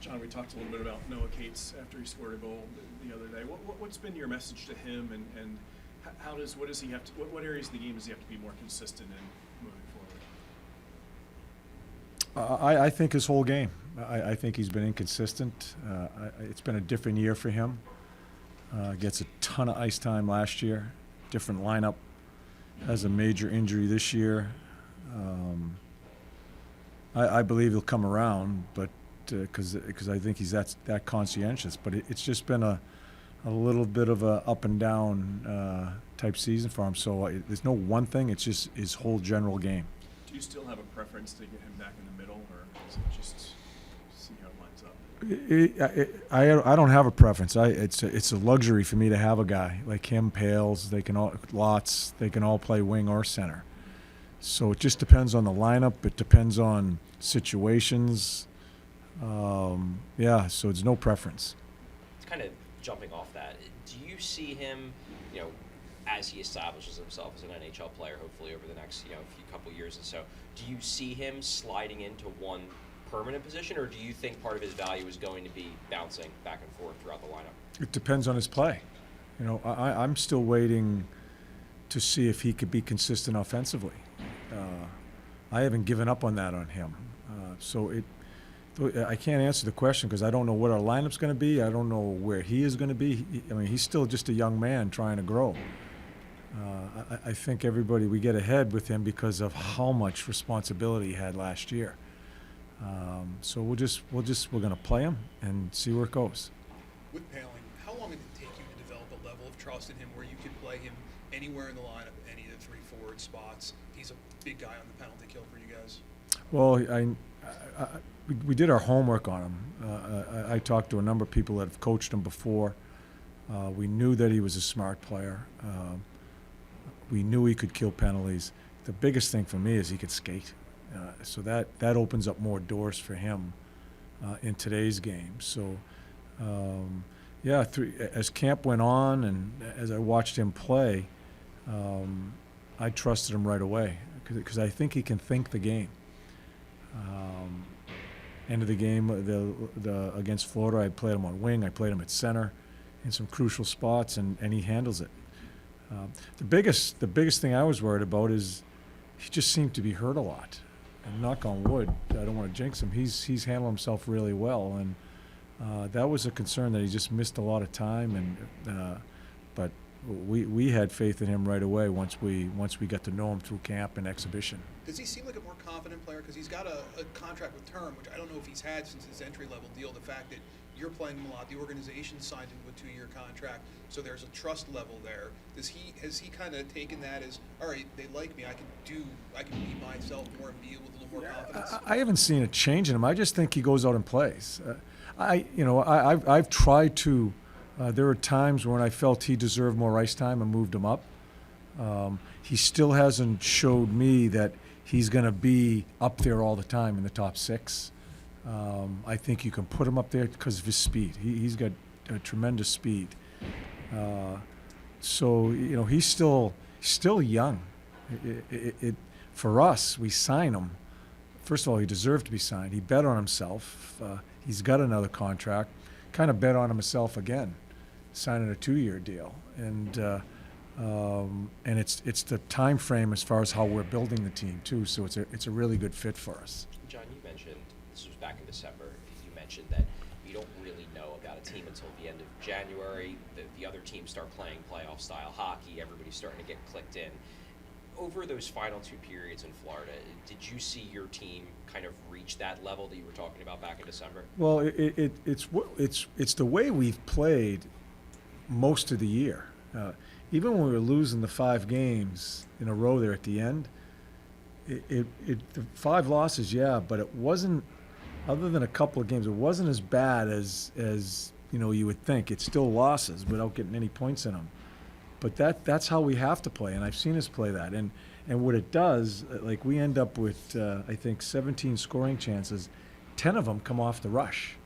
John, we talked a little bit about Noah Cates after he scored a goal the other day. What's been your message to him, and what does he have to? What areas of the game does he have to be more consistent in moving forward? I think his whole game. I think he's been inconsistent. It's been a different year for him. Gets a ton of ice time last year. Different lineup. Has a major injury this year. I believe he'll come around, but because I think he's that conscientious. But it's just been a little bit of a up and down type season for him. So there's no one thing. It's just his whole general game. Do you still have a preference to get him back in the middle, or is it just see how it lines up? I don't have a preference. It's a luxury for me to have a guy like him. Pales, they can all play wing or center. So it just depends on the lineup. It depends on situations. So it's no preference. It's kind of jumping off that. Do you see him, as he establishes himself as an NHL player, hopefully over the next, few couple years and so, do you see him sliding into one permanent position, or do you think part of his value is going to be bouncing back and forth throughout the lineup? It depends on his play. I'm still waiting to see if he could be consistent offensively. I haven't given up on that on him. I can't answer the question because I don't know what our lineup's going to be. I don't know where he is going to be. He's still just a young man trying to grow. I think we get ahead with him because of how much responsibility he had last year. So we're going to play him and see where it goes. With Paling, how long did it take you to develop a level of trust in him where you could play him anywhere in the lineup, any of the 3 forward spots? He's a big guy on the penalty kill for you guys. Well, we did our homework on him. I talked to a number of people that have coached him before. We knew that he was a smart player. We knew he could kill penalties. The biggest thing for me is he could skate. So that opens up more doors for him in today's game. So, as camp went on and as I watched him play, I trusted him right away because I think he can think the game. End of the game, against Florida, I played him on wing. I played him at center in some crucial spots, and he handles it. The biggest thing I was worried about is he just seemed to be hurt a lot. And knock on wood, I don't want to jinx him. He's handled himself really well, and that was a concern that he just missed a lot of time. But we had faith in him right away once we got to know him through camp and exhibition. Does he seem like a more confident player? Because he's got a contract with term, which I don't know if he's had since his entry-level deal. The fact that you're playing him a lot, the organization signed him with a 2-year contract, so there's a trust level there. Has he kind of taken that as, all right, they like me, I can be myself more and be with a little more confidence? I haven't seen a change in him. I just think he goes out and plays. I've tried to. There were times when I felt he deserved more ice time and moved him up. He still hasn't showed me that he's going to be up there all the time in the top 6. I think you can put him up there because of his speed. He's got tremendous speed. He's still young. For us, we sign him. First of all, he deserved to be signed. He bet on himself. He's got another contract. Kind of bet on himself again, signing a 2-year deal. And it's the time frame as far as how we're building the team too. So it's a really good fit for us. John, you mentioned, this was back in December, you mentioned that you don't really know about a team until the end of January. The other teams start playing playoff style hockey. Everybody's starting to get clicked in. Over those final 2 periods in Florida, did you see your team kind of reach that level that you were talking about back in December? Well, it's the way we've played most of the year. Even when we were losing the 5 games in a row there at the end, the 5 losses, but it wasn't, other than a couple of games, it wasn't as bad as you would think. It's still losses without getting any points in them. But that's how we have to play, and I've seen us play that. And what it does, like we end up with, I think, 17 scoring chances. 10 of them come off the rush.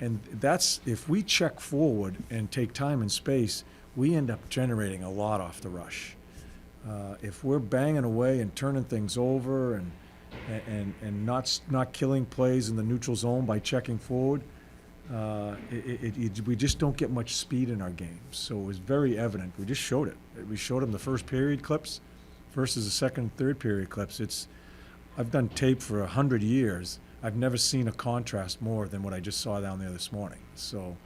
And that's, if we check forward and take time and space, we end up generating a lot off the rush. If we're banging away and turning things over and not killing plays in the neutral zone by checking forward. We just don't get much speed in our games. So it was very evident. We just showed it. We showed them the first period clips versus the second and third period clips. I've done tape for 100 years. I've never seen a contrast more than what I just saw down there this morning. So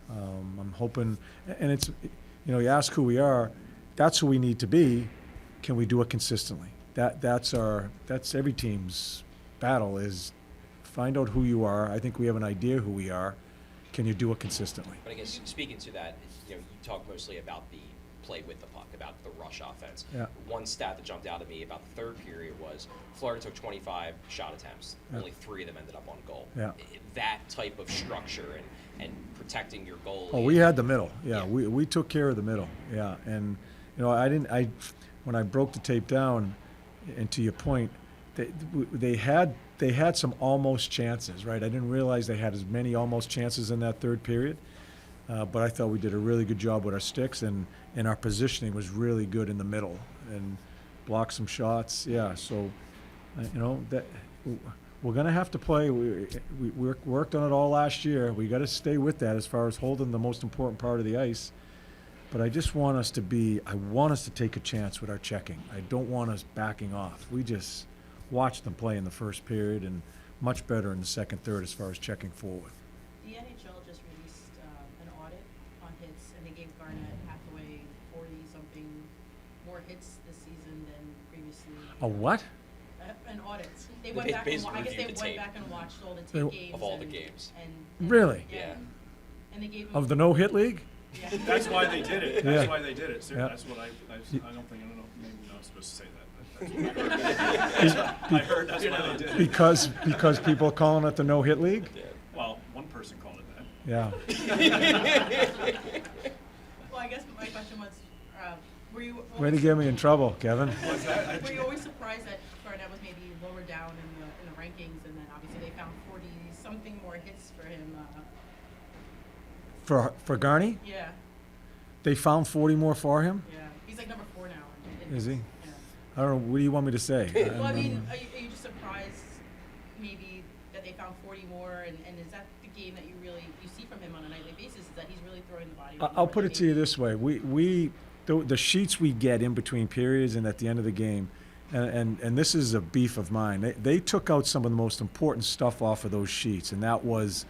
I'm hoping, and it's, you ask who we are, that's who we need to be. Can we do it consistently? That's every team's battle, is find out who you are. I think we have an idea who we are. Can you do it consistently? But I guess speaking to that, you talk mostly about the play with the puck, about the rush offense. Yeah. One stat that jumped out at me about the third period was Florida took 25 shot attempts. Yeah. Only 3 of them ended up on goal. Yeah. That type of structure and protecting your goal. Oh, we had the middle. Yeah. Yeah, we took care of the middle. Yeah, and when I broke the tape down, and to your point, they had some almost chances, right? I didn't realize they had as many almost chances in that third period, but I thought we did a really good job with our sticks, and our positioning was really good in the middle and blocked some shots. Yeah, so that we're going to have to play. We worked on it all last year. We got to stay with that as far as holding the most important part of the ice. But I just want us to take a chance with our checking. I don't want us backing off. We just watched them play in the first period, and much better in the second, third as far as checking forward. The NHL just released an audit on hits, and they gave Garnett Hathaway 40-something more hits this season than previously. A what? An audit. They went back and basically I guess they reviewed the went tape. back and watched all the tape games. Of all the and- games. And Really? Yeah. Yeah. And they gave him. Of the no-hit league? Yeah. That's why they did it. Yeah. That's why they did it. So Yeah. that's what I don't know, maybe you're not supposed to say that. But that's what I heard that's why they did it. Because people are calling it the no-hit league? Well, one person called it that. Yeah. Well, I guess my question was, were you Way to always, get me in trouble, Kevin. were you always surprised that Garnett was maybe lower down in the rankings, and then obviously they found 40-something more hits for him? For Garney, Yeah, they found 40 more for him? yeah. He's like number 4 now. in Is he? hits. I don't know. What do you want me to say? Yeah. Well, I mean, are you just surprised maybe that they found 40 more, and is that the game that you see from him on a nightly basis? Is that he's really throwing the body? I'll put it to you this way: the sheets we get in between periods and at the end of the game, and this is a beef of mine. They took out some of the most important stuff off of those sheets, and that was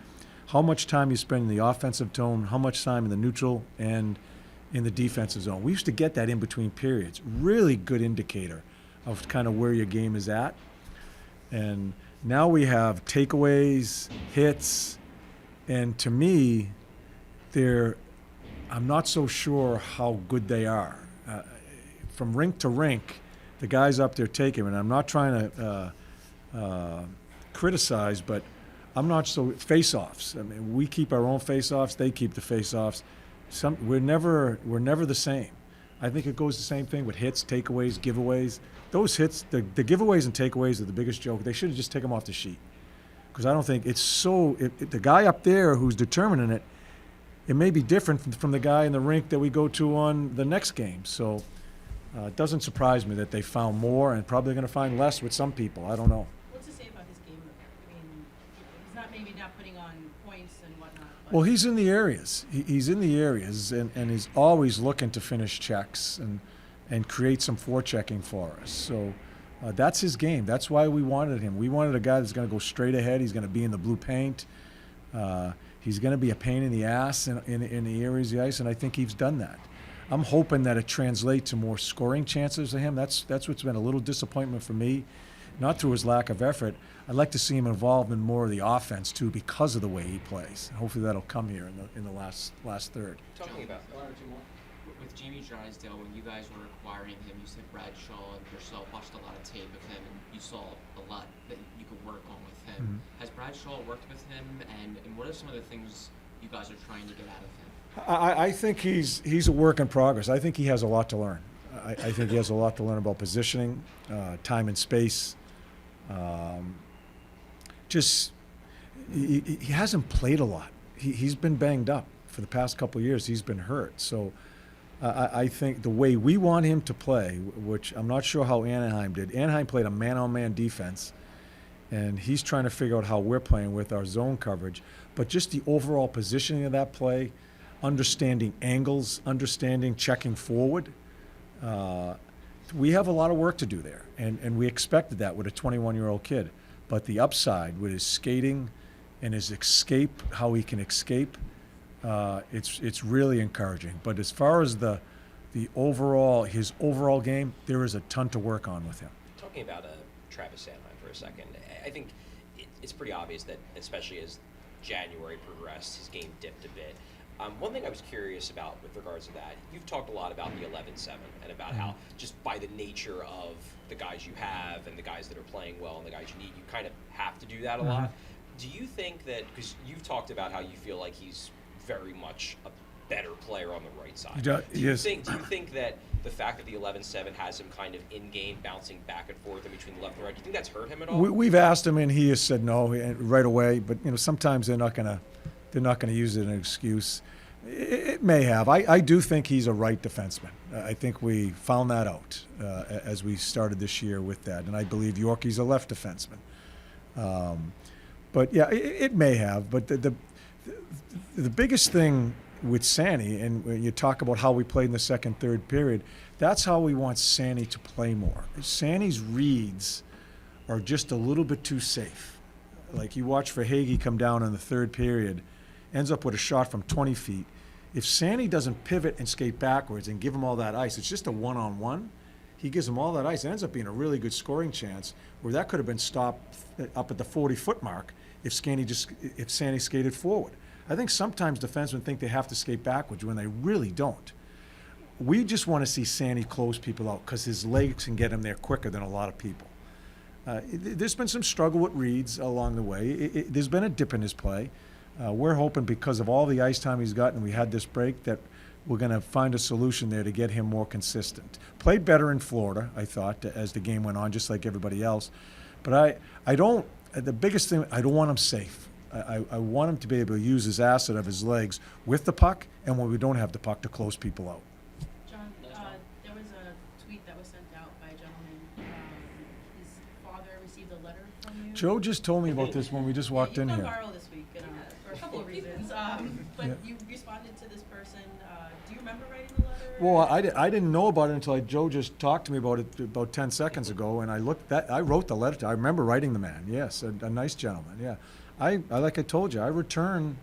how much time you spend in the offensive zone, how much time in the neutral, and in the defensive zone. We used to get that in between periods. Really good indicator of kind of where your game is at. And now we have takeaways, hits, and to me, I'm not so sure how good they are. From rink to rink, the guys up there take him, and I'm not trying to criticize, but I'm not so face-offs. I mean, we keep our own face-offs; they keep the face-offs. We're never the same. I think it goes the same thing with hits, takeaways, giveaways. Those hits, the giveaways and takeaways are the biggest joke. They should have just taken them off the sheet, because I don't think it's so. The guy up there who's determining it, it may be different from the guy in the rink that we go to on the next game. So it doesn't surprise me that they found more, and probably going to find less with some people. I don't know. What's to say about his game? I mean, he's not putting on points and whatnot. But Well, he's in the areas. He's in the areas, and he's always looking to finish checks and create some forechecking for us. So that's his game. That's why we wanted him. We wanted a guy that's going to go straight ahead. He's going to be in the blue paint. He's going to be a pain in the ass in the areas of the ice, and I think he's done that. I'm hoping that it translates to more scoring chances for him. That's what's been a little disappointment for me, not through his lack of effort. I'd like to see him involved in more of the offense too, because of the way he plays. Hopefully that'll come here in the last third. Talking about With Jamie Drysdale, when you guys were acquiring him, you said Bradshaw and yourself watched a lot of tape of him, and you saw a lot that you could work on with him. Has Bradshaw worked with him, and what are some of the things you guys are trying to get out of him? I think he's a work in progress. I think he has a lot to learn. I think he has a lot to learn about positioning, time and space. He hasn't played a lot. He's been banged up for the past couple of years. He's been hurt. So I think the way we want him to play, which I'm not sure how Anaheim did. Anaheim played a man-on-man defense, and he's trying to figure out how we're playing with our zone coverage. But just the overall positioning of that play, understanding angles, understanding checking forward, we have a lot of work to do there, and we expected that with a 21-year-old kid. But the upside with his skating and his escape, how he can escape, it's really encouraging. But as far as his overall game, there is a ton to work on with him. Talking about Travis Sanheim for a second, I think it's pretty obvious that, especially as January progressed, his game dipped a bit. One thing I was curious about with regards to that, you've talked a lot about the 11-7 and about how just by the nature of the guys you have and the guys that are playing well and the guys you need, you kind of have to do that a lot. Do you think that, because you've talked about how you feel like he's very much a better player on the right side. Do you think that the fact that the 11-7 has him kind of in-game bouncing back and forth in between the left and right, do you think that's hurt him at all? We've asked him, and he has said no right away. But sometimes they're not gonna use it as an excuse. It may have. I do think he's a right defenseman. I think we found that out as we started this year with that, and I believe Yorkie's a left defenseman. But yeah, it may have. But the biggest thing with Sanny, and when you talk about how we played in the second, third period, that's how we want Sanny to play more. Sanny's reads are just a little bit too safe. Like you watch Verhaeghe come down in the third period, ends up with a shot from 20 feet. If Sanny doesn't pivot and skate backwards and give him all that ice, it's just a one-on-one. He gives him all that ice. It ends up being a really good scoring chance where that could have been stopped up at the 40-foot mark if Sanny skated forward. I think sometimes defensemen think they have to skate backwards when they really don't. We just want to see Sandy close people out because his legs can get him there quicker than a lot of people. There's been some struggle with reads along the way. There's been a dip in his play. We're hoping because of all the ice time he's gotten, we had this break, that we're going to find a solution there to get him more consistent. Played better in Florida, I thought, as the game went on, just like everybody else. But the biggest thing, I don't want him safe. I want him to be able to use his asset of his legs with the puck, and when we don't have the puck, to close people out. John, there was a tweet that was sent out by a gentleman. His father received a letter from you. Joe just told me about this when we just walked in You've here. gone viral this week for a couple of reasons. But you responded to this person. Do you remember writing the letter? Well, I didn't know about it until Joe just talked to me about it about 10 seconds ago, and I wrote the letter. I remember writing the man. Yes, a nice gentleman. Yeah. I like I told you, I return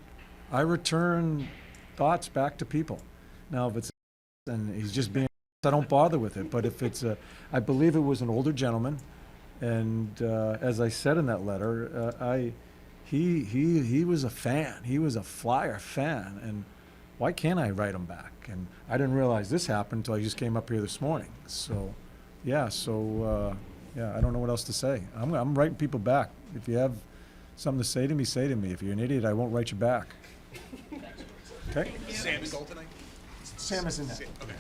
thoughts back to people. Now, if it's and he's just being, I don't bother with it. But if it's I believe it was an older gentleman, and as I said in that letter, he was a fan. He was a Flyer fan, and why can't I write him back? And I didn't realize this happened until I just came up here this morning. So, yeah. I don't know what else to say. I'm writing people back. If you have something to say to me, say to me. If you're an idiot, I won't write you back. Okay? Sam is all tonight? Sam is in that. Okay.